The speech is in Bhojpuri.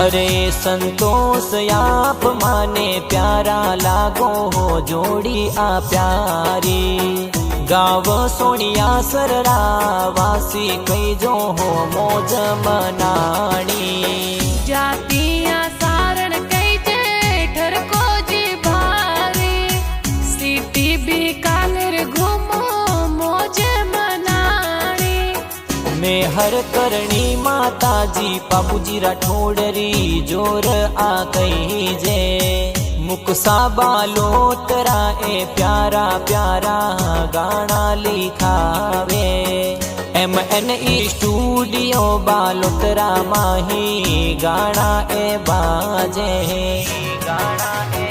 अरे संतोष आप माने प्यारा लागो हो जोड़ी आ प्यारी गाव सोनिया सररा वासी कई जो हो मौज मनाणी जातिया सारण कई जेठर को जी भारी सिटी बीकानेर घूमो मौज मनाणी मैं हर करणी माताजी बाबूजी राठौड़री जोर आ कही जे मुकसा बालोतरा ए प्यारा प्यारा गाना लिखावे MNE स्टूडियो बालोतरा माही गाना ए बाजे गाना ए